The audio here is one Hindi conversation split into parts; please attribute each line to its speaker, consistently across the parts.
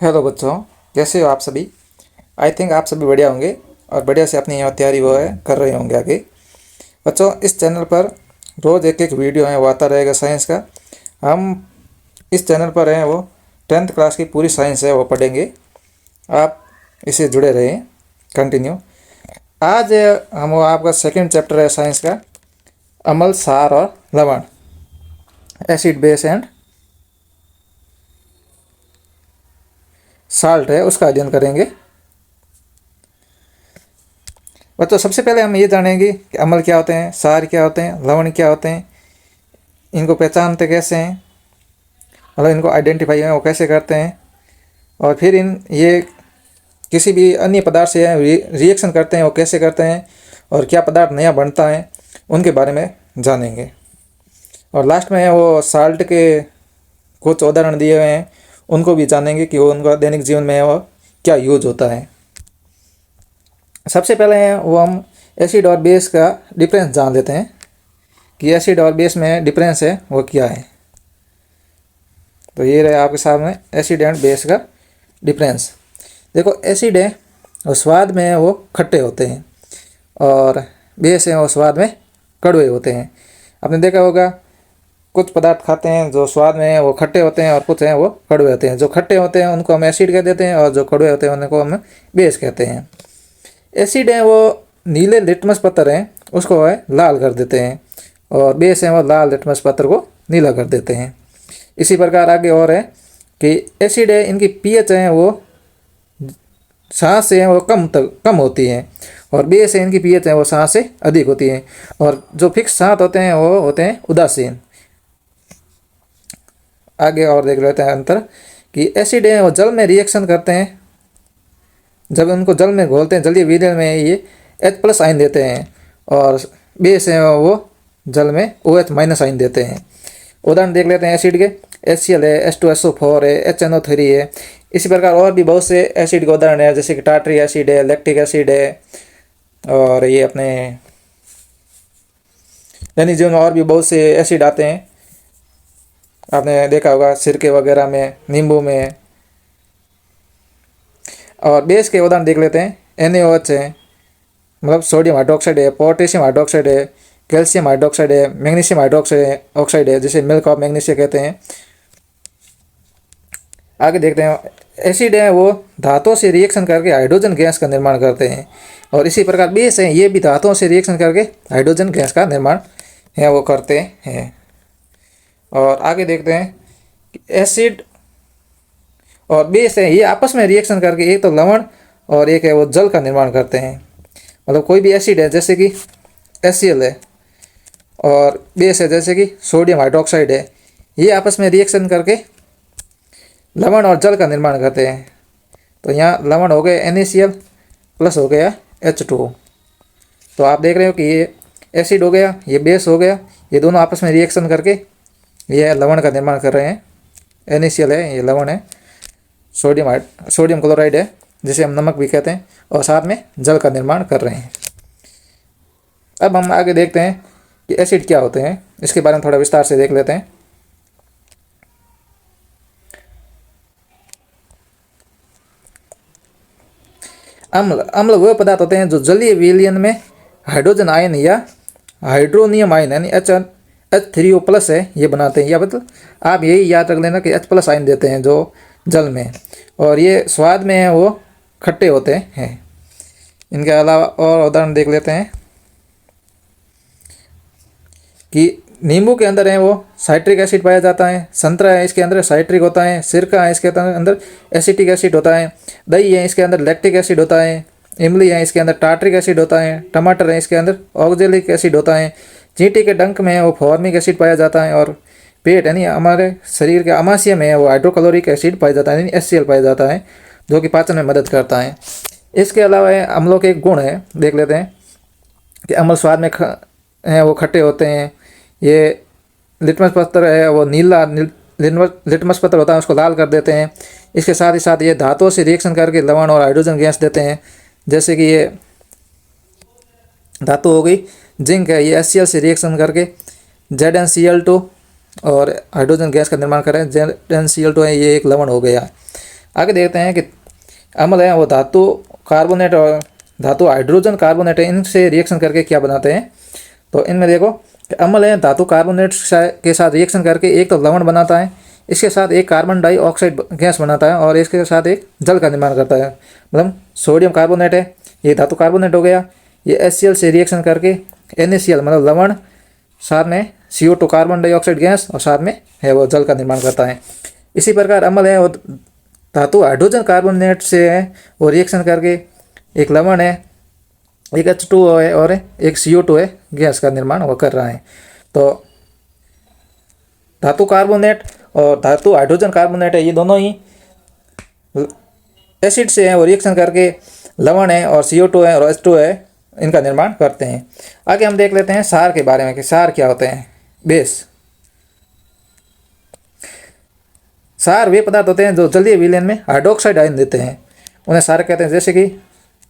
Speaker 1: हेलो बच्चों, कैसे हो आप सभी। आई थिंक आप सभी बढ़िया होंगे और बढ़िया से अपनी यहाँ तैयारी वो है कर रहे होंगे आगे। बच्चों, इस चैनल पर रोज़ एक एक वीडियो है वो आता रहेगा साइंस का। हम इस चैनल पर हैं वो 10th क्लास की पूरी साइंस है वो पढ़ेंगे। आप इसे जुड़े रहें कंटिन्यू। आज हम वो आपका सेकंड चैप्टर है साइंस का, अम्ल, सार और लवण, एसिड बेस एंड साल्ट है, उसका अध्ययन करेंगे। बच्चों, सबसे पहले हम ये जानेंगे कि अम्ल क्या होते हैं, सार क्या होते हैं, लवण क्या होते हैं, इनको पहचानते कैसे हैं, मतलब इनको आइडेंटिफाई है वो कैसे करते हैं, और फिर ये किसी भी अन्य पदार्थ से रिएक्शन करते हैं वो कैसे करते हैं, और क्या पदार्थ नया बनता है उनके बारे में जानेंगे। और लास्ट में वो साल्ट के कुछ उदाहरण दिए हुए हैं, उनको भी जानेंगे कि वो उनका दैनिक जीवन में वो क्या यूज होता है। सबसे पहले वो हम एसिड और बेस का डिफरेंस जान लेते हैं कि एसिड और बेस में डिफरेंस है वो क्या है। तो ये रहे आपके सामने एसिड एंड बेस का डिफरेंस। देखो, एसिड है वो स्वाद में वो खट्टे होते हैं और बेस है वो स्वाद में कड़वे होते हैं। आपने देखा होगा कुछ पदार्थ खाते हैं जो स्वाद में वो खट्टे होते हैं और कुछ हैं वो कड़वे होते हैं। जो खट्टे होते हैं उनको हम एसिड कह देते हैं और जो कड़वे होते हैं उनको हम बेस कहते हैं। एसिड है वो नीले लिटमस पत्थर हैं उसको है लाल कर देते हैं, और बेस है वो लाल लिटमस पत्थर को नीला कर देते हैं। इसी प्रकार आगे और है कि एसिड है इनकी पीएच है वो सांस से वो कम होती है, और बेस है इनकी पीएच है वो सांस से अधिक होती है। और जो फिक्स सांस होते हैं वो होते हैं उदासीन। आगे और देख लेते हैं अंतर कि एसिड है वो जल में रिएक्शन करते हैं, जब उनको जल में घोलते हैं जलीय विलयन में ये H+ आयन देते हैं, और बेस है वो जल में OH- आयन देते हैं। उदाहरण देख लेते हैं एसिड के, HCl है, H2SO4 है, HNO3 है। इसी प्रकार और भी बहुत से एसिड के उदाहरण है, जैसे कि टार्ट्रिक एसिड है, लैक्टिक एसिड है, और ये अपने दैनिक जीवन में और भी बहुत से एसिड आते हैं। आपने देखा होगा सिरके वगैरह में, नींबू में। और बेस के उदाहरण देख लेते हैं, NaOH है, मतलब सोडियम हाइड्रोक्साइड है, पोटेशियम हाइड्रोक्साइड है, कैल्शियम हाइड्रोक्साइड है, मैग्नीशियम हाइड्रोक्साइड है, जिसे मिल्क ऑफ मैग्नीशिया कहते हैं। आगे देखते हैं, एसिड है वो धातुओं से रिएक्शन करके हाइड्रोजन गैस का निर्माण करते हैं, और इसी प्रकार बेस है ये भी धातुओं से रिएक्शन करके हाइड्रोजन गैस का निर्माण है वो करते हैं। और आगे देखते हैं कि एसिड और बेस है ये आपस में रिएक्शन करके एक तो लवण और एक है वो जल का निर्माण करते हैं। मतलब कोई भी एसिड है जैसे कि HCl है, और बेस है जैसे कि सोडियम हाइड्रोक्साइड है, ये आपस में रिएक्शन करके लवण और जल का निर्माण करते हैं। तो यहाँ लवण हो गए NaCl प्लस हो गया H2O। तो आप देख रहे हो कि ये एसिड हो गया, ये बेस हो गया, ये दोनों आपस में रिएक्शन करके ये लवण का निर्माण कर रहे हैं। NaCl है, ये लवण है, सोडियम क्लोराइड है जिसे हम नमक भी कहते हैं, और साथ में जल का निर्माण कर रहे हैं। अब हम आगे देखते हैं कि एसिड क्या होते हैं, इसके बारे में थोड़ा विस्तार से देख लेते हैं। अम्ल वह पदार्थ होते हैं जो जलीय विलयन में हाइड्रोजन आयन या हाइड्रोनियम आयन यानी H3O+ है ये बनाते हैं। या मतलब आप यही याद रख लेना कि H+ आयन देते हैं जो जल में, और ये स्वाद में है वो खट्टे होते हैं। इनके अलावा और उदाहरण देख लेते हैं कि नींबू के अंदर है वो साइट्रिक एसिड पाया जाता है, संतरा है इसके अंदर साइट्रिक होता है, सिरका है इसके अंदर एसिटिक एसिड होता है, दही है इसके अंदर लैक्टिक एसिड होता है, इमली है इसके अंदर टार्ट्रिक एसिड होता है, टमाटर है इसके अंदर ऑक्जेलिक एसिड होता है, चींटी के डंक में वो फॉर्मिक एसिड पाया जाता है, और पेट यानी हमारे शरीर के अमाशय में वो हाइड्रोक्लोरिक एसिड पाया जाता है यानी HCl पाया जाता है, जो कि पाचन में मदद करता है। इसके अलावा अम्लों के गुण है देख लेते हैं कि अम्ल स्वाद में हैं वो खट्टे होते हैं। ये लिटमस पत्थर है वो नीला लिटमस पत्थर होता है उसको लाल कर देते हैं। इसके साथ ही साथ ये धातुओं से रिएक्शन करके लवण और हाइड्रोजन गैस देते हैं, जैसे कि ये धातु हो गई जिंक है, ये HCl से रिएक्शन करके ZnCl2 और हाइड्रोजन गैस का निर्माण करें। ZnCl2 है ये एक लवण हो गया। आगे देखते हैं कि अम्ल है वो धातु कार्बोनेट और धातु हाइड्रोजन कार्बोनेट है, इनसे रिएक्शन करके क्या बनाते हैं। तो इनमें देखो कि अम्ल है धातु कार्बोनेट के साथ रिएक्शन करके एक तो लवण बनाता है, इसके साथ एक कार्बन डाइऑक्साइड गैस बनाता है और इसके साथ एक जल का निर्माण करता है। मतलब सोडियम कार्बोनेट है, ये धातु कार्बोनेट हो गया, ये HCl से रिएक्शन करके NaCl मतलब लवण, साथ में CO2 कार्बन डाइऑक्साइड गैस और साथ में है वो जल का निर्माण करता है। इसी प्रकार अम्ल है वो धातु हाइड्रोजन कार्बोनेट से है वो रिएक्शन करके एक लवण है, एक H2O है और एक CO2 है गैस का निर्माण वो कर रहा है। तो धातु कार्बोनेट और धातु हाइड्रोजन कार्बोनेट है, ये दोनों ही एसिड से है वो रिएक्शन करके लवण है और CO2 है और H2O है इनका निर्माण करते हैं। आगे हम देख लेते हैं सार के बारे में कि सार क्या होते हैं। बेस, सार वे पदार्थ होते हैं जो जलीय विलयन में हाइड्रोक्साइड आयन देते हैं, उन्हें सार कहते हैं। जैसे कि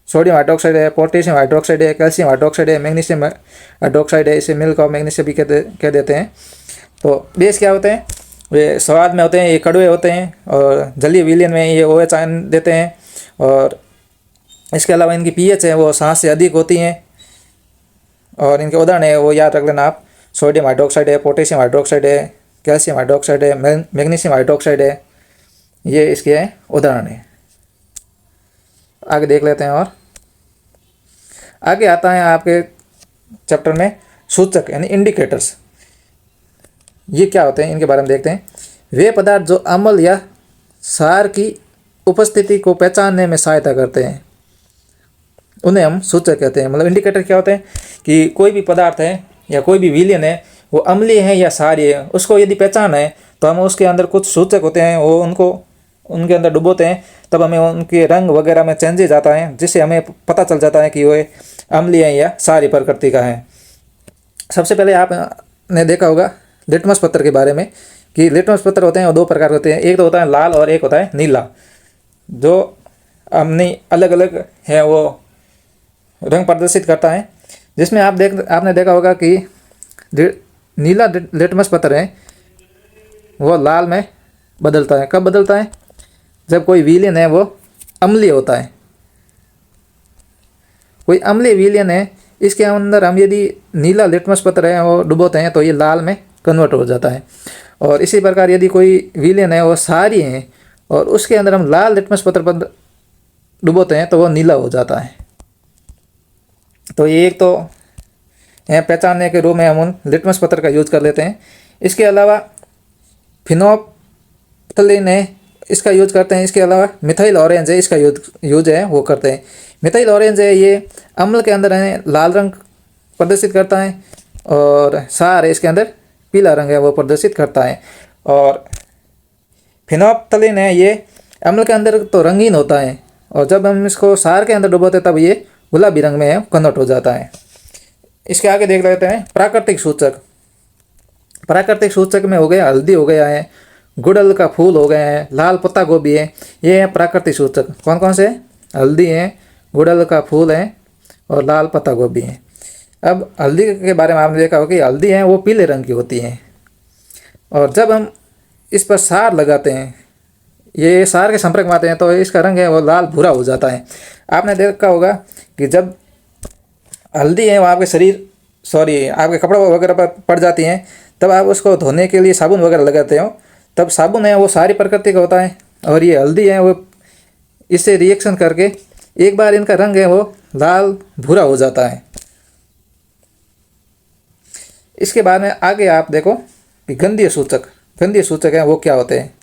Speaker 1: सोडियम हाइड्रोक्साइड है, पोटेशियम हाइड्रोक्साइड है, कैल्शियम हाइड्रोक्साइड है, मैग्नीशियम हाइड्रोक्साइड है, इसे मिल्क और मैग्नीशियम भी कह देते हैं। तो बेस क्या होते हैं, वे स्वाद में होते हैं, ये कड़वे होते हैं और जलीय विलयन में ये OH आयन देते हैं। और इसके अलावा इनकी pH है वो 7 से अधिक होती हैं और इनके उदाहरण है वो याद रख लेना आप, सोडियम हाइड्रोक्साइड है, पोटेशियम हाइड्रोक्साइड है, कैल्शियम हाइड्रोक्साइड है, मैग्नीशियम हाइड्रोक्साइड है, ये इसके उदाहरण है। आगे देख लेते हैं और आगे आता है आपके चैप्टर में सूचक यानी इंडिकेटर्स। ये क्या होते हैं इनके बारे में देखते हैं। वे पदार्थ जो अम्ल या सार की उपस्थिति को पहचानने में सहायता करते हैं उन्हें हम सूचक कहते हैं। मतलब इंडिकेटर क्या होते हैं कि कोई भी पदार्थ है या कोई भी विलयन है वो अम्लीय है या सारीय है, उसको यदि पहचान है तो हम उसके अंदर कुछ सूचक होते हैं वो उनको उनके अंदर डुबोते हैं, तब हमें उनके रंग वगैरह में चेंजेज आता है जिससे हमें पता चल जाता है कि वो अम्लीय है या सारी प्रकृति का है। सबसे पहले आपने देखा होगा लिटमस पत्र के बारे में कि लिटमस पत्र होते हैं वो 2 प्रकार के होते हैं, एक तो होता है लाल और एक होता है नीला, जो हमने अलग अलग है वो रंग प्रदर्शित करता है। जिसमें आपने देखा होगा कि नीला लिटमस पत्र है वो लाल में बदलता है। कब बदलता है, जब कोई विलयन है वो अम्लीय होता है। कोई अम्लीय विलयन है इसके अंदर हम यदि नीला लिटमस पत्र है वो डुबोते हैं तो ये लाल में कन्वर्ट हो जाता है। और इसी प्रकार यदि कोई विलयन है वो सारी है और उसके अंदर हम लाल लिटमस पत्र पर डुबोते हैं तो वो नीला हो जाता है। तो ये एक तो पहचानने के रूप में हम उन लिटमस पत्र का यूज कर लेते हैं। इसके अलावा फिनोप्थलीन है इसका यूज करते हैं। इसके अलावा मिथाइल ऑरेंज है इसका यूज है वो करते हैं। मिथाइल ऑरेंज है ये अम्ल के अंदर है लाल रंग प्रदर्शित करता है और सार है इसके अंदर पीला रंग है वो प्रदर्शित करता है। और फिनोप्थलीन है ये अम्ल के अंदर तो रंगीन होता है और जब हम इसको सार के अंदर डुबोते तब ये गुलाबी रंग में कन्वर्ट हो जाता है। इसके आगे देख लेते हैं प्राकृतिक सूचक। प्राकृतिक सूचक में हो गया हल्दी हो गया है, गुड़हल का फूल हो गया है, लाल पत्ता गोभी है, ये है प्राकृतिक सूचक। कौन कौन से, हल्दी है, गुड़हल का फूल है और लाल पत्ता गोभी है। अब हल्दी के बारे में आपने देखा होगा कि हल्दी है वो पीले रंग की होती है और जब हम इस पर सार लगाते हैं, ये सार के संपर्क में आते हैं तो इसका रंग है वो लाल भूरा हो जाता है। आपने देखा होगा कि जब हल्दी है वो आपके कपड़ा वगैरह पर पड़ जाती हैं तब आप उसको धोने के लिए साबुन वगैरह लगाते हो, तब साबुन है वो सारी प्रकृति का होता है और ये हल्दी है वो इससे रिएक्शन करके एक बार इनका रंग है वो लाल भूरा हो जाता है। इसके बाद में आगे आप देखो कि गंधीय सूचक है वो क्या होते हैं,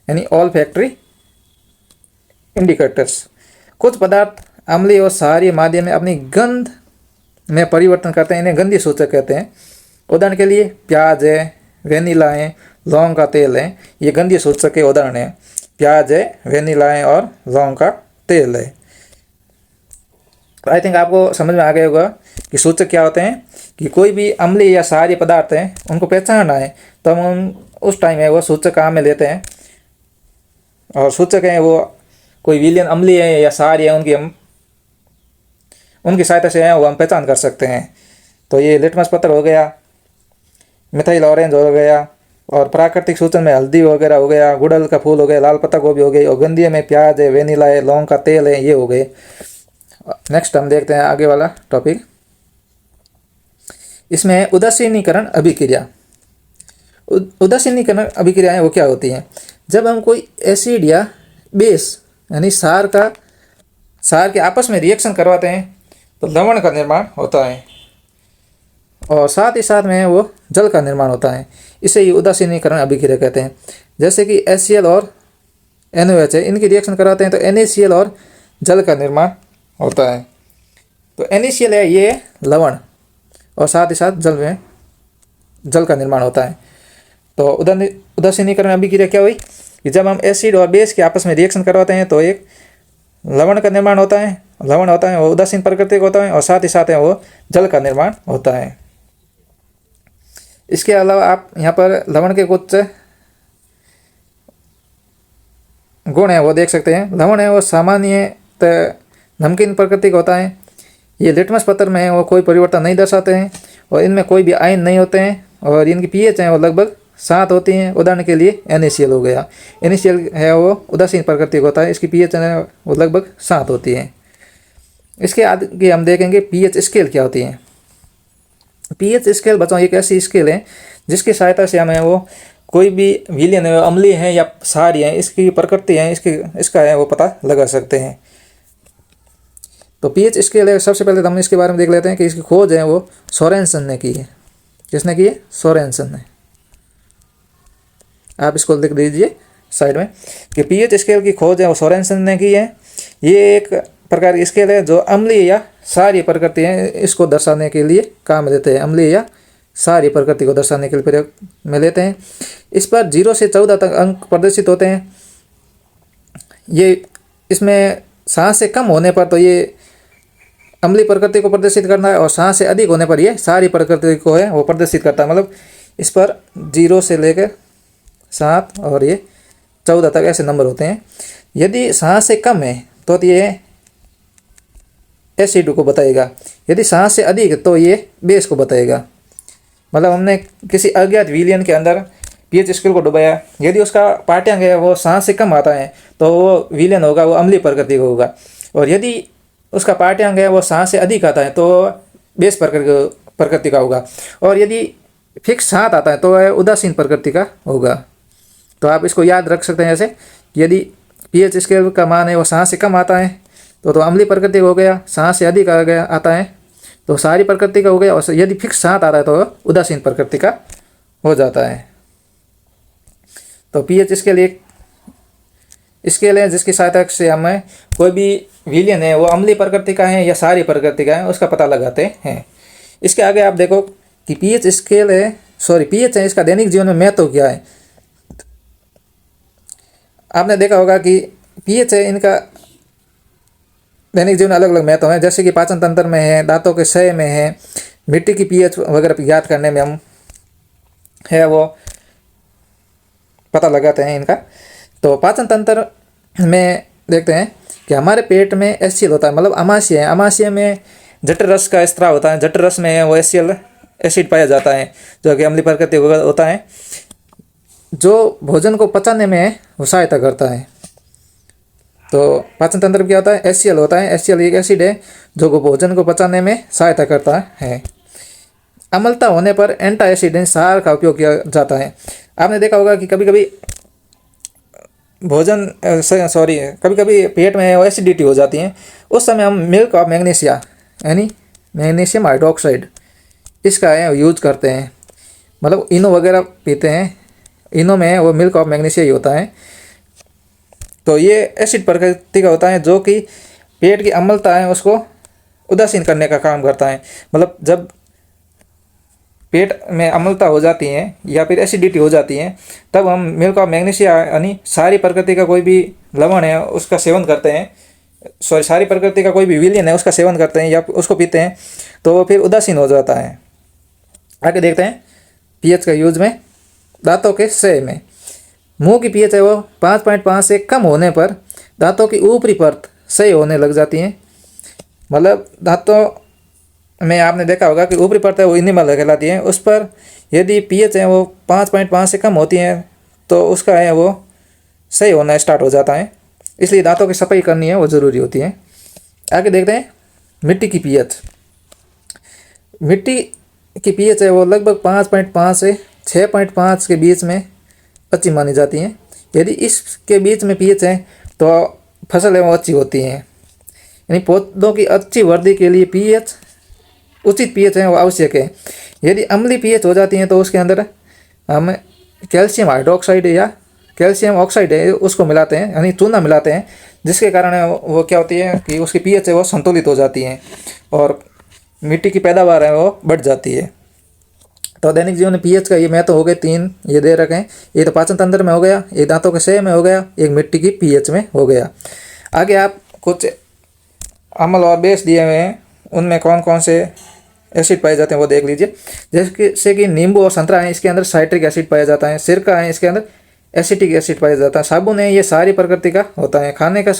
Speaker 1: यानी ऑल फैक्ट्री इंडिकेटर्स। कुछ पदार्थ अम्लीय और क्षारीय माध्यम में अपनी गंध में परिवर्तन करते हैं, इन्हें गंधीय सूचक कहते हैं। उदाहरण के लिए प्याज है, वेनिला है, लौंग का तेल है, ये गंधीय सूचक के उदाहरण है। प्याज है, वेनिला है और लौंग का तेल है। आई थिंक आपको समझ में आ गया होगा कि सूचक क्या होते हैं कि कोई भी अम्लीय या क्षारीय पदार्थ हैं उनको पहचानना है तो हम उस टाइम है वो सूचक काम में लेते हैं। और सूचक हैं वो कोई विलयन अम्लीय है या क्षारीय है उनकी सहायता से है वो हम पहचान कर सकते हैं। तो ये लिटमस पत्र हो गया, मिथाइल ऑरेंज हो गया, और प्राकृतिक सूचन में हल्दी वगैरह हो गया, गुड़हल का फूल हो गया, लाल पत्ता गोभी हो गई, और गंधीय में प्याज है, वेनिला है, लौंग का तेल है, ये हो गए। नेक्स्ट हम देखते हैं आगे वाला टॉपिक। इसमें उदासीनीकरण अभिक्रिया। उदासीनीकरण अभिक्रियाएं वो क्या होती हैं? जब हम कोई एसिड या बेस यानी सार के आपस में रिएक्शन करवाते हैं तो लवण का निर्माण होता है, और साथ ही साथ में वो जल का निर्माण होता है। इसे ही उदासीनीकरण अभिक्रिया कहते हैं। जैसे कि HCl और NaOH है, इनकी रिएक्शन कराते हैं तो NaCl और जल का निर्माण होता है। तो NaCl है ये लवण, और साथ ही साथ जल का निर्माण होता है। तो उदासीनीकरण अभिक्रिया क्या हुई कि जब हम एसिड और बेस के आपस में रिएक्शन करवाते हैं तो एक लवण का निर्माण होता है, लवण होता है वो उदासीन प्रकृति का होता है, और साथ ही साथ वो जल का निर्माण होता है। इसके अलावा आप यहाँ पर लवण के कुछ गुण हैं वो देख सकते हैं। लवण है वो सामान्यतः नमकीन प्रकृति का होता है। ये लिटमस पत्र में है वो कोई परिवर्तन नहीं दर्शाते हैं, और इनमें कोई भी आयन नहीं होते हैं, और इनकी pH है वो लगभग 7 होती हैं। उदाहरण के लिए NaCl हो गया, NaCl है वो उदासीन प्रकृति का होता है, इसकी pH है वो लगभग 7 होती है। इसके आगे हम देखेंगे pH स्केल क्या होती है। pH स्केल बच्चों एक ऐसी स्केल है जिसकी सहायता से हमें वो कोई भी विलयन है, अम्लीय है या क्षारीय है, इसकी प्रकृति है, इसका है वो पता लगा सकते हैं। तो pH स्केल है, सबसे पहले तो हम इसके बारे में देख लेते हैं कि इसकी खोज है वो सोरेनसन ने की है। किसने की है? सोरेनसन ने। आप इसको लिख दीजिए साइड में कि pH स्केल की खोज है वो सोरेनसन ने की है। ये एक प्रकार की स्केल है जो अम्लीय या क्षारीय प्रकृति है इसको दर्शाने के लिए काम देते हैं। अम्लीय या क्षारीय प्रकृति को दर्शाने के लिए प्रयोग में लेते हैं। इस पर 0 से 14 तक अंक प्रदर्शित होते हैं। ये इसमें 7 से कम होने पर तो ये अम्लीय प्रकृति को प्रदर्शित करना है, और 7 से अधिक होने पर ये क्षारीय प्रकृति को है वो प्रदर्शित करता है। मतलब इस पर 0 से लेकर 7 और ये 14 तक ऐसे नंबर होते हैं। यदि 7 से कम है तो ये एसिड को बताएगा, यदि 7 से अधिक है तो ये बेस को बताएगा। मतलब हमने किसी अज्ञात विलयन के अंदर pH स्केल को डुबाया, यदि उसका पाठ्यांक है वो 7 से कम आता है तो वो विलयन होगा, वो अम्लीय प्रकृति का होगा। और यदि उसका पाठ्यांक है वो 7 से अधिक आता है तो बेस प्रकृति का होगा। और यदि फिक्स 7 आता है तो वह उदासीन प्रकृति का होगा। तो आप इसको याद रख सकते हैं ऐसे, यदि pH स्केल का मान है वो 7 से कम आता है तो अम्लीय प्रकृति का हो गया, 7 से अधिक आता है तो क्षारीय प्रकृति का हो गया, और यदि फिक्स 7 आता है तो उदासीन प्रकृति का हो जाता है। तो pH स्केल एक स्केल है जिसकी सहायता से हमें कोई भी विलयन है वो अम्लीय प्रकृति का है या क्षारीय प्रकृति का है उसका पता लगाते हैं। इसके आगे आप देखो कि pH स्केल है pH है, इसका दैनिक जीवन में महत्व क्या है। आपने देखा होगा कि pH है इनका दैनिक जीवन अलग अलग महत्व है। जैसे कि पाचन तंत्र में है, दांतों के क्षय में है, मिट्टी की pH वगैरह ज्ञात करने में हम है वो पता लगाते हैं इनका। तो पाचन तंत्र में देखते हैं कि हमारे पेट में HCl होता है, मतलब अमाशय है। अमाशय में जठर रस का स्त्राव होता है, जठर रस में वो HCl एसिड पाया जाता है जो कि अम्लीय प्रकृति होता है, जो भोजन को पचाने में वो सहायता करता है। तो पाचन तंत्र में क्या होता है? HCl होता है। HCl एक एसिड है जो भोजन को पचाने में सहायता करता है। अम्लता होने पर एंटाएसिड क्षार का उपयोग किया जाता है। आपने देखा होगा कि कभी कभी कभी कभी पेट में एसिडिटी हो जाती है, उस समय हम मिल्क ऑफ मैग्नीशिया यानी मैग्नीशियम हाइड्रोक्साइड इसका है यूज करते हैं। मतलब इनो वगैरह पीते हैं, इनो में वो मिल्क ऑफ मैग्नीशिया ही होता है। तो ये एसिड प्रकृति का होता है जो कि पेट की अम्लता है उसको उदासीन करने का काम करता है। मतलब जब पेट में अम्लता हो जाती है या फिर एसिडिटी हो जाती है तब हम मिल्क ऑफ मैग्नीशिया यानी सारी प्रकृति का कोई भी लवण है उसका सेवन करते हैं, सारी प्रकृति का कोई भी विलयन है उसका सेवन करते हैं या उसको पीते हैं तो वो फिर उदासीन हो जाता है। आगे देखते हैं pH का यूज में दांतों के क्षय में। मुंह की pH है वो 5.5 से कम होने पर दांतों की ऊपरी परत क्षय होने लग जाती है। मतलब दांतों में आपने देखा होगा कि ऊपरी परत है वो इनिमल कहलाती है। उस पर यदि पीएच है वो 5.5 से कम होती है तो उसका है वो सही होना स्टार्ट हो जाता है, इसलिए दांतों की सफाई करनी है वो ज़रूरी होती है। आगे देखते हैं मिट्टी की पीएच। मिट्टी की पीएच है वो लगभग 5.5 से 6.5 के बीच में अच्छी मानी जाती है। यदि इसके बीच में पीएच है तो फसल है वो अच्छी होती है। यानी पौधों की अच्छी वृद्धि के लिए पीएच, उचित पीएच है वो आवश्यक है। यदि अम्लीय पीएच हो जाती है तो उसके अंदर हम कैल्शियम हाइड्रोक्साइड या कैल्शियम ऑक्साइड है उसको मिलाते हैं, यानी चूना मिलाते हैं, जिसके कारण वो क्या होती है कि उसकी पीएच है वो संतुलित हो जाती है और मिट्टी की पैदावार है वो बढ़ जाती है। तो दैनिक जीवन में पीएच का ये महत्व हो गए 3 ये दे रखे हैं। ये तो पाचन तंत्र में हो गया, एक दांतों के सह में हो गया, एक मिट्टी की पीएच में हो गया। आगे आप कुछ अम्ल और बेस दिए हुए हैं, उनमें कौन कौन से एसिड पाए जाते हैं वो देख लीजिए। जैसे कि नींबू और संतरा है, इसके अंदर साइट्रिक एसिड पाया जाता है। सिरका है, इसके अंदर एसिटिक एसिड पाया जाता है। साबुन है, ये सारी प्रकृति का होता है। खाने का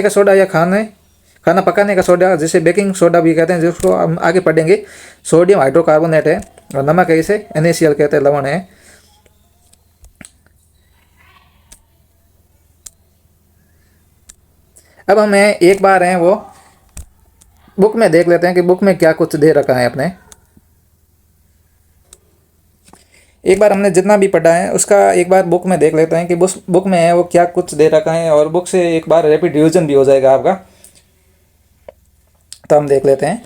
Speaker 1: सोडा या खाना पकाने का सोडा, जिसे बेकिंग सोडा भी कहते हैं, जिसको हम आगे पढ़ेंगे, सोडियम हाइड्रोकार्बोनेट है। और नमक है, इसे NaCl कहते हैं, लवण है। अब हमें एक बार है वो बुक में देख लेते हैं कि बुक में क्या कुछ दे रखा है अपने। एक बार हमने जितना भी पढ़ा है उसका एक बार बुक में देख लेते हैं कि बुक में है वो क्या कुछ दे रखा है, और बुक से एक बार रैपिड रिवीजन भी हो जाएगा आपका। तो हम देख लेते हैं।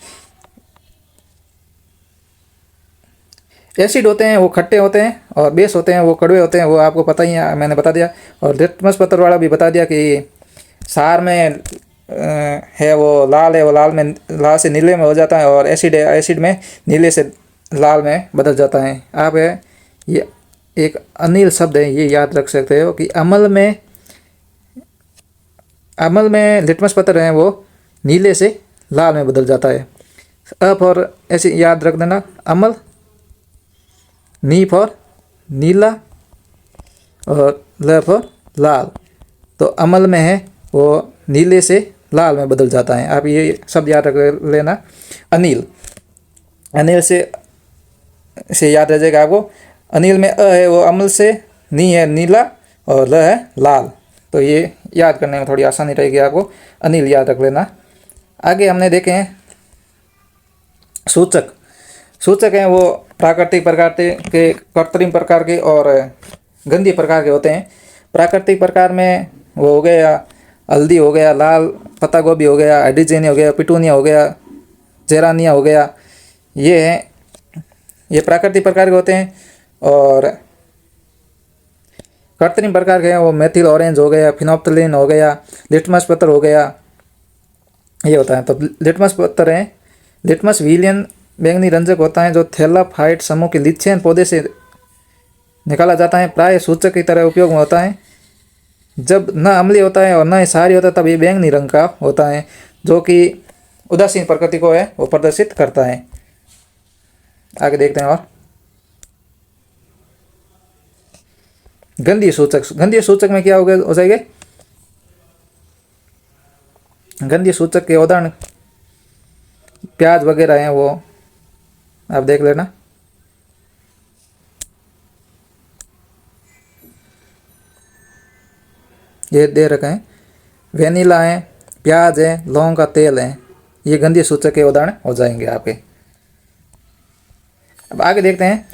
Speaker 1: एसिड होते हैं वो खट्टे होते हैं, और बेस होते हैं वो कड़वे होते हैं, वो आपको पता ही है, मैंने बता दिया। और लिटमस पत्र वाला भी बता दिया कि सार में है वो लाल है, वो लाल से नीले में हो जाता है, और एसिड है, एसिड में नीले से लाल में बदल जाता है। आप है ये एक अनिल शब्द है, ये याद रख सकते हो कि अम्ल में लिटमस पत्र है वो नीले से लाल में बदल जाता है। अ फॉर ऐसे याद रख देना, अम्ल, नी फॉर नीला, और ल फॉर लाल। तो अम्ल में है वो नीले से लाल में बदल जाता है। आप ये शब्द याद रख लेना। अनिल से याद रह जाएगा आपको। अनिल में अ है वो अम्ल से, नी है नीला, और ल है लाल। तो ये याद करने में थोड़ी आसानी रहेगी आपको। अनिल याद रख लेना। आगे हमने देखे हैं सूचक हैं वो प्राकृतिक प्रकार के, कृत्रिम प्रकार के और गंधीय प्रकार के होते हैं। प्राकृतिक प्रकार में वो हो गया हल्दी हो गया, लाल पत्ता गोभी हो गया, हाइड्रोजेनिया हो गया, पिटूनिया हो गया, जेरानिया हो गया। ये प्राकृतिक प्रकार के होते हैं। और कृत्रिम प्रकार के हैं वो मेथिल ऑरेंज हो गया, फिनोप्थलीन हो गया, लिटमस पत्र हो गया, ये होता है। तो लिटमस पत्र है, लिटमस विलियन बैंगनी रंजक होता है जो थैलाफाइट समूह के लिथेन पौधे से निकाला जाता है। प्राय सूचक की तरह उपयोग में होता है। जब न अम्लीय होता है और न ही क्षारीय होता है तब ये बैंगनी रंग का होता है, जो कि उदासीन प्रकृति को है वो प्रदर्शित करता है। आगे देखते हैं। और गंधीय सूचक में क्या हो जाएगा? गंधीय सूचक के उदाहरण प्याज वगैरह हैं, वो आप देख लेना। ये दे रखे हैं, वेनिला है, प्याज है, लौंग का तेल है, ये गंधीय सूचक के उदाहरण हो जाएंगे आपके। अब आगे देखते हैं।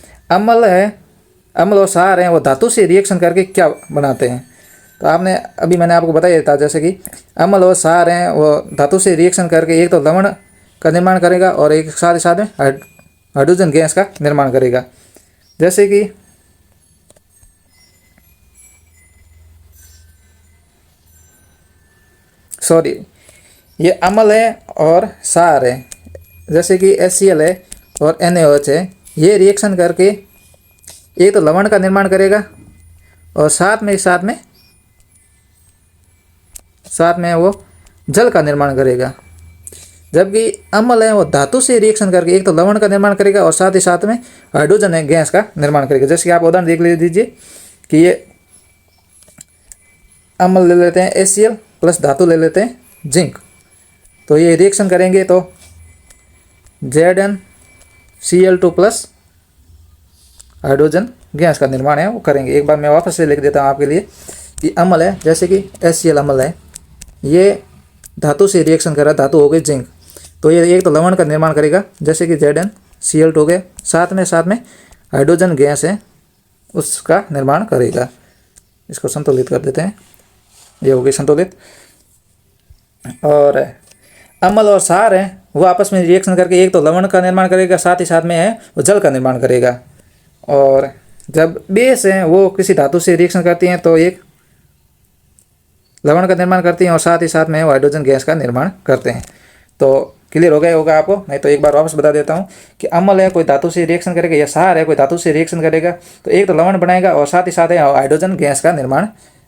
Speaker 1: अम्ल और क्षार हैं वो धातु से रिएक्शन करके क्या बनाते हैं। तो मैंने आपको बताया था जैसे कि अम्ल और क्षार हैं वो धातु से रिएक्शन करके एक तो लवण का निर्माण करेगा और एक साथ ही साथ में हाइड्रोजन गैस का निर्माण करेगा। जैसे कि ये अम्ल है और क्षार है, जैसे कि HCl है और NaOH है। ये रिएक्शन करके एक तो लवण का निर्माण करेगा और साथ में वो जल का निर्माण करेगा। जबकि अम्ल है वो धातु से रिएक्शन करके एक तो लवण का निर्माण करेगा और साथ ही साथ में हाइड्रोजन गैस का निर्माण करेगा। जैसे कि आप उदाहरण देख लीजिए कि ये अम्ल ले लेते हैं HCl प्लस धातु ले लेते हैं जिंक, तो ये रिएक्शन करेंगे तो ZnCl2 प्लस हाइड्रोजन गैस का निर्माण है वो करेंगे। एक बार मैं वापस से लिख देता हूँ आपके लिए कि अम्ल है, जैसे कि HCl अम्ल है, ये धातु से रिएक्शन कर रहा है, धातु हो गई जिंक, तो ये एक तो लवण का निर्माण करेगा जैसे कि ZnCl2 हो गया, साथ में हाइड्रोजन गैस है उसका निर्माण करेगा। इसको संतुलित कर देते हैं, ये हो गई संतुलित। और अम्ल और क्षार है वो आपस में रिएक्शन करके एक तो लवण का निर्माण करेगा, साथ ही साथ में है वो जल का निर्माण करेगा। और जब बेस है वो किसी धातु से रिएक्शन करती हैं तो एक लवण का निर्माण करती हैं और साथ ही साथ में वो हाइड्रोजन गैस का निर्माण करते हैं। तो क्लियर हो गया होगा आपको, नहीं तो एक बार वापस बता देता हूँ कि अम्ल है कोई धातु से रिएक्शन करेगा या क्षार है कोई धातु से रिएक्शन करेगा तो एक तो लवण बनाएगा और साथ ही साथ हाइड्रोजन गैस का निर्माण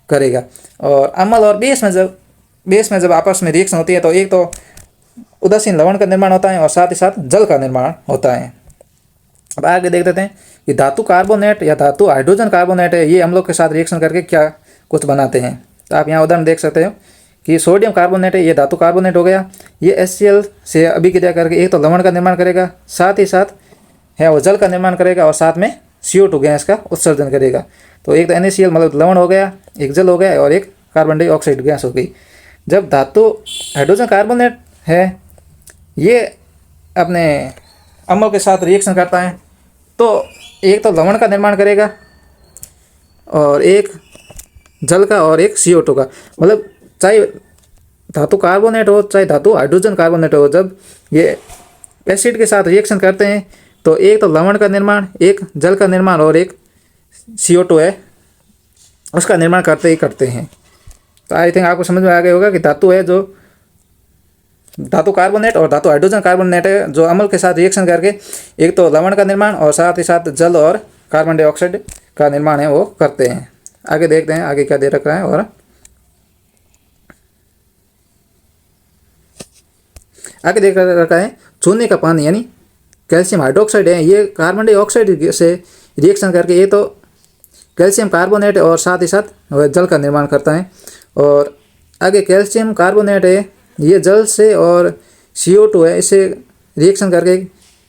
Speaker 1: करेगा। और अम्ल और बेस में जब आपस में रिएक्शन होती है तो एक तो उदासीन लवण का निर्माण होता है और साथ ही साथ जल का निर्माण होता है। अब आगे देख लेते हैं कि धातु कार्बोनेट या धातु हाइड्रोजन कार्बोनेट है, ये अम्लों के साथ रिएक्शन करके क्या कुछ बनाते हैं। तो आप यहाँ उदाहरण देख सकते हो कि सोडियम कार्बोनेट है, ये धातु कार्बोनेट हो गया, ये HCl से अभिक्रिया करके एक तो लवण का निर्माण करेगा, साथ ही साथ है वो जल का निर्माण करेगा और साथ में CO2 गैस का उत्सर्जन करेगा। तो एक तो NaCl मतलब लवण हो गया, एक जल हो गया और एक कार्बन डाइऑक्साइड गैस हो गई। जब धातु हाइड्रोजन कार्बोनेट है ये अपने अम्ल के साथ रिएक्शन करता है तो एक तो लवण का निर्माण करेगा और एक जल का और एक CO2 का, मतलब चाहे धातु कार्बोनेट हो चाहे धातु हाइड्रोजन कार्बोनेट हो, जब ये एसिड के साथ रिएक्शन करते हैं तो एक तो लवण का निर्माण, एक जल का निर्माण और एक CO2 है उसका निर्माण करते हैं। तो आई थिंक आपको समझ में आ गया होगा कि धातु है जो धातु कार्बोनेट और धातु हाइड्रोजन कार्बोनेट है जो अम्ल के साथ रिएक्शन करके एक तो लवण का निर्माण और साथ ही साथ जल और कार्बन डाइऑक्साइड का निर्माण है वो करते हैं। आगे देखते हैं आगे क्या दे रखा है। और आगे देख रखा है चूने का पानी यानी कैल्शियम हाइड्रोक्साइड है, ये कार्बन डाइऑक्साइड से रिएक्शन करके ये तो कैल्शियम कार्बोनेट और साथ ही साथ जल का निर्माण करता है। और आगे कैल्शियम कार्बोनेट है ये जल से और CO2 है इसे रिएक्शन करके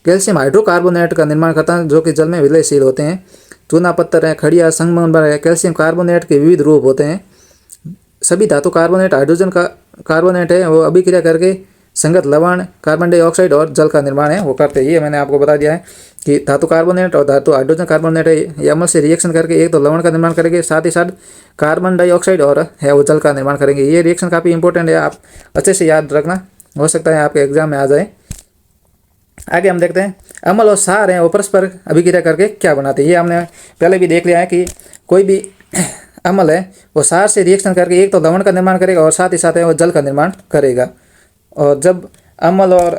Speaker 1: कैल्शियम हाइड्रोकार्बोनेट का निर्माण करता है जो कि जल में विलयशील होते हैं। चूना पत्थर है, खड़िया, संगमरमर है, कैल्शियम कार्बोनेट के विविध रूप होते हैं। सभी धातु कार्बोनेट हाइड्रोजन का कार्बोनेट है वो अभिक्रिया करके संगत लवण, कार्बन डाइऑक्साइड और जल का निर्माण है वो करते हैं। ये मैंने आपको बता दिया है कि धातु कार्बोनेट और धातु हाइड्रोजन कार्बोनेट है ये अम्ल से रिएक्शन करके एक तो लवण का निर्माण करेंगे, साथ ही साथ कार्बन डाइऑक्साइड और है वो जल का निर्माण करेंगे। ये रिएक्शन काफ़ी इंपॉर्टेंट है, आप अच्छे से याद रखना, हो सकता है आपके एग्जाम में आ जाए। आगे हम देखते हैं अम्ल और क्षार हैं वो परस्पर अभिक्रिया करके क्या बनाते हैं। ये हमने पहले भी देख लिया है कि कोई भी अम्ल है वो क्षार से रिएक्शन करके एक तो लवण का निर्माण करेगा और साथ ही साथ वो जल का निर्माण करेगा। और जब अम्ल और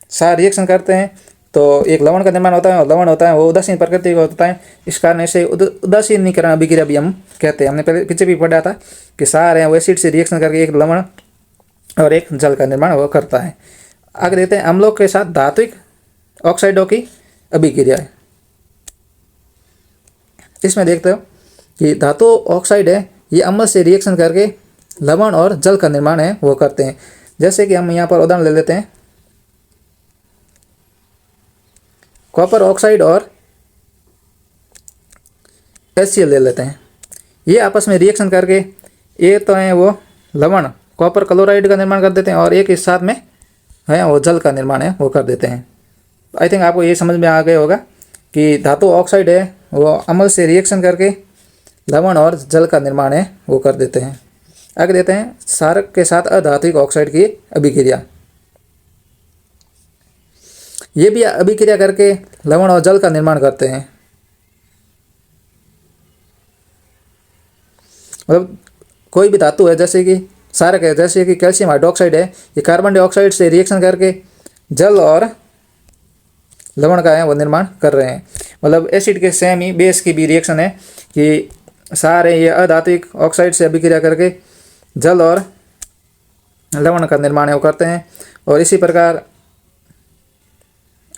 Speaker 1: क्षार रिएक्शन करते हैं तो एक लवण का निर्माण होता है और लवण होता है वो उदासीन प्रकृति का होता है, इस कारण इसे उदासीनीकरण अभिक्रिया भी हम कहते हैं। हमने पहले पीछे भी पढ़ा था कि क्षार है वो एसिड से रिएक्शन करके एक लवण और एक जल का निर्माण वो करता है। आगे देखते हैं अम्लों के साथ धात्विक ऑक्साइडों की अभिक्रिया है। इसमें देखते हो कि धातु ऑक्साइड है ये अम्ल से रिएक्शन करके लवण और जल का निर्माण है वो करते हैं। जैसे कि हम यहाँ पर उदाहरण ले लेते हैं कॉपर ऑक्साइड और HCl ले लेते हैं। ये आपस में रिएक्शन करके ये तो है वो लवण कॉपर क्लोराइड का निर्माण कर देते हैं और एक इस साथ में है वो जल का निर्माण है वो कर देते हैं। आई थिंक आपको ये समझ में आ गया होगा कि धातु ऑक्साइड है वो अम्ल से रिएक्शन करके लवण और जल का निर्माण है वो कर देते हैं। आगे देते हैं क्षारक के साथ अधात्विक ऑक्साइड की अभिक्रिया। ये भी अभिक्रिया करके लवण और जल का निर्माण करते हैं। मतलब कोई भी धातु है जैसे कि क्षारक है, जैसे कि कैल्शियम हाइड्रोक्साइड है, ये कार्बन डाइऑक्साइड से रिएक्शन करके जल और लवण का है वो निर्माण कर रहे हैं। मतलब एसिड के सेम ही बेस की भी रिएक्शन है कि क्षार है ये अधात्विक ऑक्साइड से अभिक्रिया करके जल और लवण का निर्माण है वो करते हैं। और इसी प्रकार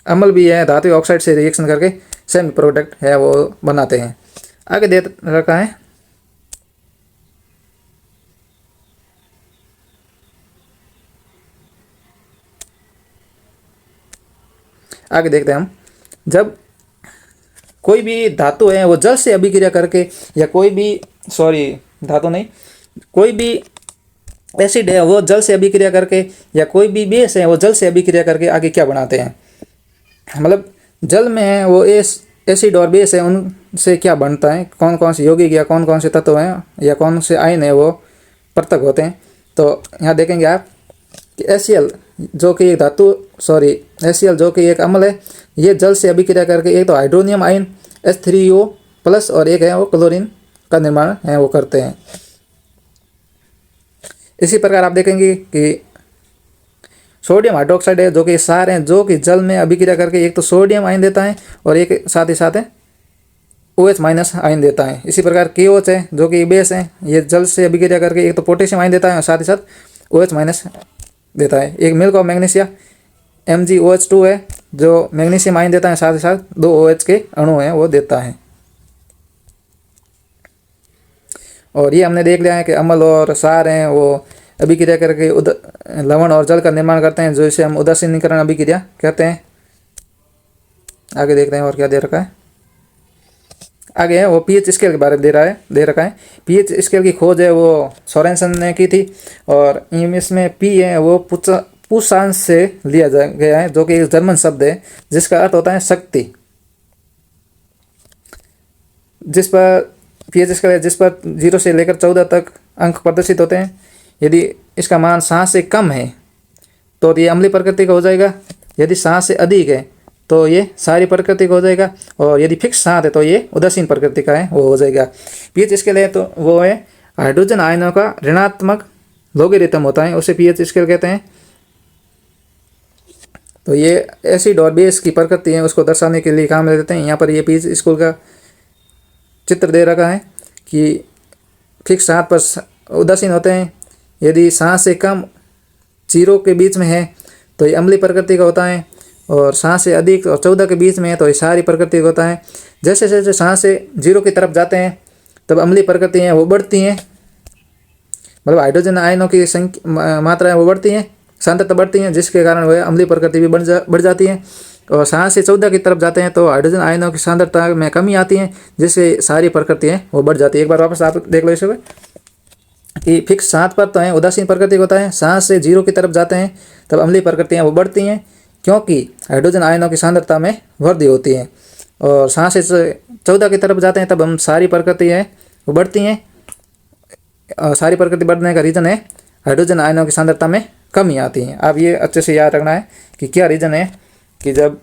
Speaker 1: अम्ल भी है धात्विक ऑक्साइड से रिएक्शन करके सेम प्रोडक्ट है वो बनाते हैं। आगे दे रखा है आगे देखते हैं हम, जब कोई भी धातु है वो जल से अभिक्रिया करके या कोई भी धातु नहीं, कोई भी एसिड है वो जल से अभिक्रिया करके या कोई भी बेस है वो जल से अभिक्रिया करके आगे क्या बनाते हैं, मतलब जल में है वो एसिड और बेस है उनसे क्या बनता है, कौन कौन से यौगिक या कौन कौन से तत्व हैं या कौन से आयन है वो पृथक होते हैं। तो यहाँ देखेंगे आप कि HCl जो कि एक धातु HCl जो कि एक अम्ल है, ये जल से अभिक्रिया करके एक तो हाइड्रोनियम आयन H3O प्लस और एक है वो क्लोरीन का निर्माण है वो करते हैं। इसी प्रकार आप देखेंगे कि सोडियम हाइड्रोक्साइड है जो कि सार हैं जो कि जल में अभिक्रिया करके एक तो सोडियम आयन देता है और एक साथ ही साथ है OH माइनस आयन देता है। इसी प्रकार KOH है जो कि बेस है, ये जल से अभिक्रिया करके एक तो पोटेशियम आयन देता है और साथ ही साथ OH माइनस देता है। एक मिल्क ऑफ मैग्नीशिया MgOH2 है जो मैग्नीशियम आयन देता है, साथ ही साथ 2 OH के अणु हैं वो देता है। और ये हमने देख लिया है कि अम्ल और सार हैं वो अभिक्रिया करके लवण और जल का निर्माण करते हैं, जो इसे हम उदासीनीकरण अभिक्रिया कहते हैं। आगे देखते हैं और क्या दे रखा है। आगे है वो पीएच स्केल के बारे में दे रखा है। पीएच स्केल की खोज है वो सोरेनसन ने की थी और इसमें पी है वो पुसांस से लिया गया है जो कि एक जर्मन शब्द है जिसका अर्थ होता है शक्ति। जिस पर पीएच स्केल है जिस पर 0 से लेकर 14 तक अंक प्रदर्शित होते हैं। यदि इसका मान 7 से कम है तो ये अम्लीय प्रकृति का हो जाएगा, यदि 7 से अधिक है तो ये सारी प्रकृति का हो जाएगा, और यदि फिक्स 7 है तो ये उदासीन प्रकृति का है वो हो जाएगा। पीएच स्केल है तो वो है हाइड्रोजन आयनों का ऋणात्मक लोगरिथम होता है, उसे पीएच स्केल कहते हैं। तो ये एसिड और बेस की प्रकृति है उसको दर्शाने के लिए काम ले देते हैं। यहाँ पर ये पीएच स्केल का चित्र दे रखा है कि फिक्स 7 पर उदासीन होते हैं, यदि 7 से कम 0 के बीच में है तो ये अम्लीय प्रकृति का होता है, और 7 से अधिक और 14 के बीच में है तो ये सारी प्रकृति का होता है। जैसे जैसे 7 से 0 की तरफ जाते हैं तब अम्लीय प्रकृति हैं वो बढ़ती हैं, मतलब हाइड्रोजन आयनों की मात्रा वो बढ़ती हैं, सांद्रता बढ़ती हैं, जिसके कारण वह अम्लीय प्रकृति भी बढ़ जाती है। और 7 से 14 की तरफ जाते हैं तो हाइड्रोजन आयनों की सांद्रता में कमी आती है, जिससे सारी प्रकृति हैं वो बढ़ जाती है। एक बार वापस आप देख लो इसे कि फिक्स 7 पर तो है उदासीन प्रकृति होता है, 7 से 0 की तरफ जाते हैं तब अम्लीय प्रकृतियाँ वो बढ़ती हैं क्योंकि हाइड्रोजन आयनों की सांद्रता में वृद्धि होती है। और 7 से 14 की तरफ जाते हैं तब हम सारी प्रकृति है वो बढ़ती हैं, और सारी प्रकृति बढ़ने का रीज़न है हाइड्रोजन आयनों की सांद्रता में कमी आती है। आप ये अच्छे से याद रखना है कि क्या रीज़न है कि जब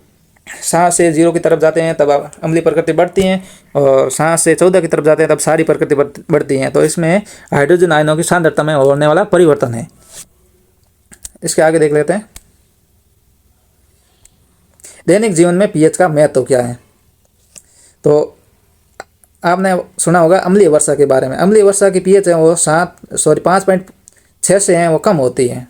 Speaker 1: 7 से 0 की तरफ जाते हैं तब अम्लीय प्रकृति बढ़ती हैं, और 7 से 14 की तरफ जाते हैं तब सारी प्रकृति बढ़ती हैं। तो इसमें हाइड्रोजन आयनों की सांद्रता में होने वाला परिवर्तन है। इसके आगे देख लेते हैं दैनिक जीवन में पीएच का महत्व क्या है। तो आपने सुना होगा अम्लीय वर्षा के बारे में। अम्लीय वर्षा की पीएच है वो 5.6 से हैं वो कम होती है।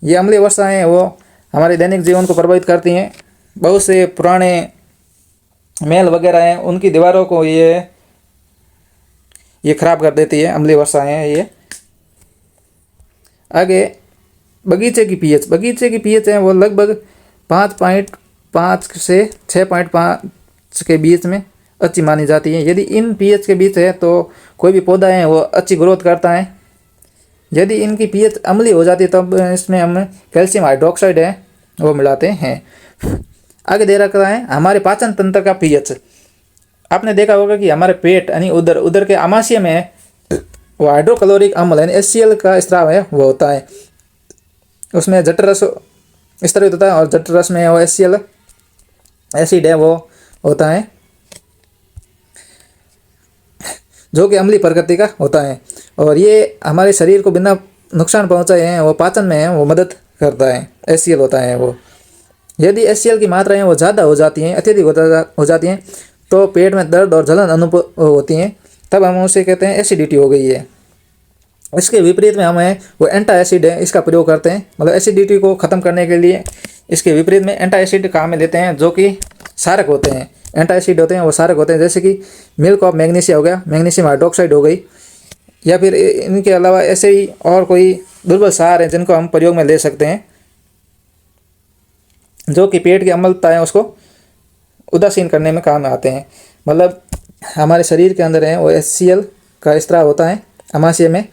Speaker 1: ये अम्लीय वर्षा है वो हमारे दैनिक जीवन को प्रभावित करती हैं। बहुत से पुराने महल वगैरह हैं उनकी दीवारों को ये खराब कर देती है, अम्लीय वर्षा है ये। आगे बगीचे की पीएच है वो लगभग 5.5 से 6.5 के बीच में अच्छी मानी जाती है। यदि इन पीएच के बीच है तो कोई भी पौधा है वो अच्छी ग्रोथ करता है। यदि इनकी पीएच अम्लीय हो जाती है तब इसमें हम कैल्शियम हाइड्रोक्साइड है वो मिलाते हैं। आगे दे रखा है हमारे पाचन तंत्र का पीएच। आपने देखा होगा कि हमारे पेट यानी उदर के आमाशय में वो हाइड्रोक्लोरिक अम्ल यानी HCl का स्राव है वो होता है। उसमें जठरस स्रावित होता है और जठरस में वो HCl एसिड है वो होता है जो कि अम्लीय प्रकृति का होता है, और ये हमारे शरीर को बिना नुकसान पहुंचाए हैं वो पाचन में है वो मदद करता है। HCl होता है वो। यदि HCl की मात्राएं वो ज़्यादा हो जाती हैं, अत्यधिक हो जाती हैं तो पेट में दर्द और जलन अनुभव होती हैं, तब हम उसे कहते हैं एसिडिटी हो गई है। इसके विपरीत में हम है वो एंटा एसिड है इसका प्रयोग करते हैं, मतलब एसिडिटी को ख़त्म करने के लिए इसके विपरीत में एंटा एसिड काम में लेते हैं जो कि सारक होते हैं। एंटा एसिड होते हैं वो सारक होते हैं, जैसे कि मिल्क ऑफ मैग्नीशिया हो गया, मैग्नीशियम हाइड्रोक्साइड हो गई, या फिर इनके अलावा ऐसे ही और कोई दुर्बल सार हैं जिनको हम प्रयोग में ले सकते हैं। जो कि पेट की अम्लता है उसको उदासीन करने में काम आते हैं। मतलब हमारे शरीर के अंदर है वो HCl का स्त्राव होता है अमाशय में।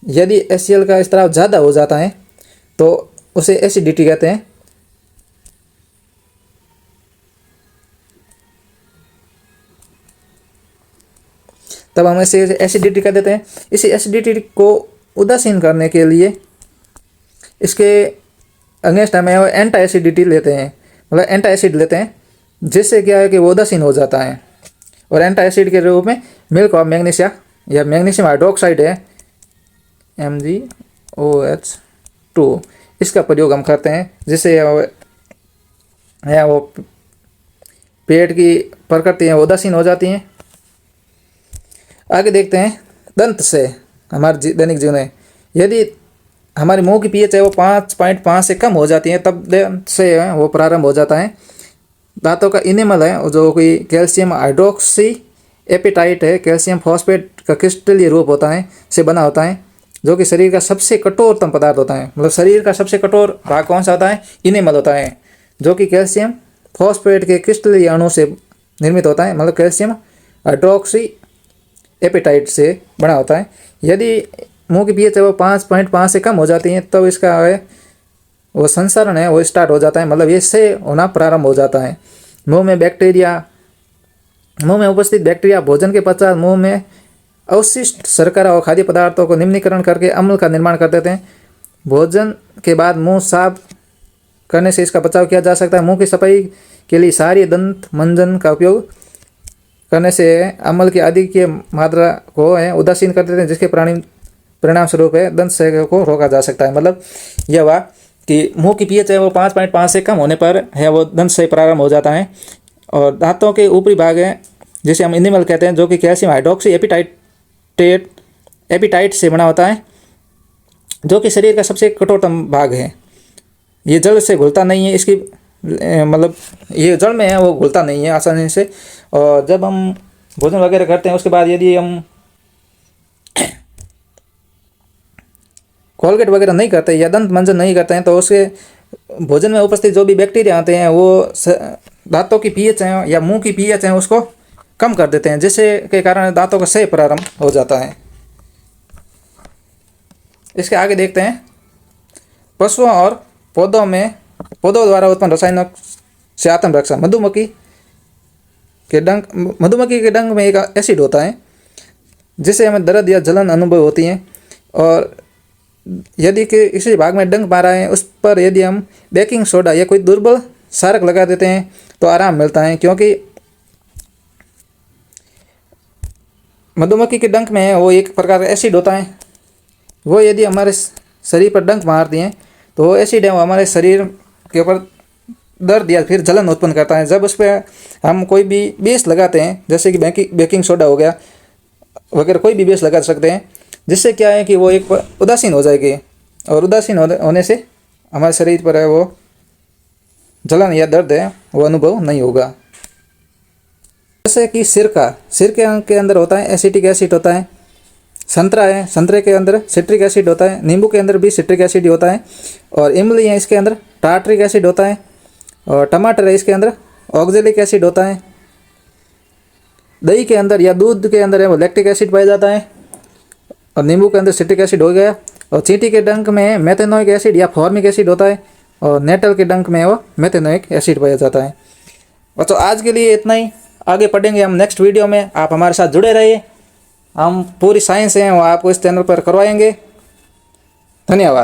Speaker 1: यदि HCl का स्त्राव ज़्यादा हो जाता है तो उसे एसिडिटी कहते हैं। तब हम इसे एसिडिटी कह देते हैं। इसी एसिडिटी को उदासीन करने के लिए इसके अगेंस्ट हमें वो एंटा एसिडिटी लेते हैं, मतलब एंटा एसिड लेते हैं, जिससे क्या है कि वो उदासीन हो जाता है। और एंटा एसिड के रूप में मिल्क ऑफ मैग्नीशिया या मैग्नीशियम हाइड्रोक्साइड है MgOH2, इसका प्रयोग हम करते हैं, जिससे वो पेट की प्रकृति है उदासीन हो जाती हैं। आगे देखते हैं दंत से हमारे दैनिक जीवन में यदि हमारे मुंह की पीएच है वो 5.5 से कम हो जाती है तब दंत से वो प्रारंभ हो जाता है। दांतों का इनेमल है जो कोई कैल्शियम हाइड्रोक्सी एपिटाइट है, कैल्शियम फॉस्फेट का क्रिस्टलीय रूप होता है से बना होता है, जो कि शरीर का सबसे कठोरतम पदार्थ होता है। मतलब शरीर का सबसे कठोर भाग कौन सा होता है? इनेमल होता है, जो कि कैल्शियम फॉस्फेट के क्रिस्टलीय अणु से निर्मित होता है, मतलब कैल्शियम हाइड्रोक्सी एपिटाइट से बना होता है। यदि मुंह की पीएच है वो 5.5 से कम हो जाती है तब इसका है वो संसरण है वो स्टार्ट हो जाता है, मतलब ये से होना प्रारंभ हो जाता है। मुंह में उपस्थित बैक्टीरिया भोजन के पश्चात मुंह में अवशिष्ट शर्करा और खाद्य पदार्थों को निम्नीकरण करके अम्ल का निर्माण कर देते हैं। भोजन के बाद मुंह साफ करने से इसका बचाव किया जा सकता है। मुंह की सफाई के लिए सारी दंत मंजन का उपयोग करने से अम्ल की अधिक मात्रा को है उदासीन कर देते हैं, जिसके परिणाम स्वरूप है दंत क्षय को रोका जा सकता है। मतलब यह हुआ कि मुंह की पीएच है वो 5.5 से कम होने पर है वो दंत क्षय प्रारंभ हो जाता है। और दांतों के ऊपरी भाग है जिसे हम इनेमल कहते हैं, जो कि कैल्शियम हाइड्रोक्सी एपिटाइट से बना होता है, जो कि शरीर का सबसे कठोरतम भाग है। ये जल से घुलता नहीं है, इसकी मतलब ये जल में है वो घुलता नहीं है आसानी से। और जब हम भोजन वगैरह करते हैं उसके बाद यदि हम कोलगेट वगैरह नहीं करते या दंत मंजन नहीं करते हैं तो उसके भोजन में उपस्थित जो भी बैक्टीरिया आते हैं वो दांतों की पीएच है या मुंह की पीएच है उसको कम कर देते हैं, जिससे के कारण दांतों का क्षय प्रारंभ हो जाता है। इसके आगे देखते हैं पशुओं और पौधों द्वारा उत्पन्न रसायनों से आत्मरक्षा। मधुमक्खी के डंक में एक एसिड होता है जिससे हमें दर्द या जलन अनुभव होती है। और यदि किसी भाग में डंक मारा है उस पर यदि हम बेकिंग सोडा या कोई दुर्बल क्षारक लगा देते हैं तो आराम मिलता है, क्योंकि मधुमक्खी के डंक में वो एक प्रकार का एसिड होता है। वो यदि हमारे शरीर पर डंक मारती हैं तो वो एसिड है वो हमारे शरीर के ऊपर दर्द या फिर जलन उत्पन्न करता है। जब उस पर हम कोई भी बेस लगाते हैं, जैसे कि बेकिंग सोडा हो गया वगैरह, कोई भी बेस लगा सकते हैं, जिससे क्या है कि वो एक उदासीन हो जाएगी और उदासीन होने से हमारे शरीर पर है वो जलन या दर्द है वो अनुभव नहीं होगा। जैसे कि सिरका के अंदर होता है एसिटिक एसिड होता है। संतरा है, संतरे के अंदर सिट्रिक एसिड होता है। नींबू के अंदर भी सिट्रिक एसिड होता है। और इमली है, इसके अंदर टार्ट्रिक एसिड होता है। और टमाटर है, इसके अंदर ऑक्जेलिक एसिड होता है। दही के अंदर या दूध के अंदर है वो लैक्टिक एसिड पाया जाता है। और नींबू के अंदर सिट्रिक एसिड हो गया। और चींटी के डंक में मेथेनोइक एसिड या फॉर्मिक एसिड होता है। और नेटल के डंक में वो मेथेनोइक एसिड पाया जाता है। बच्चों आज के लिए इतना ही, आगे पढ़ेंगे हम नेक्स्ट वीडियो में। आप हमारे साथ जुड़े रहिए, हम पूरी साइंस हैं वो आपको इस चैनल पर करवाएंगे। धन्यवाद।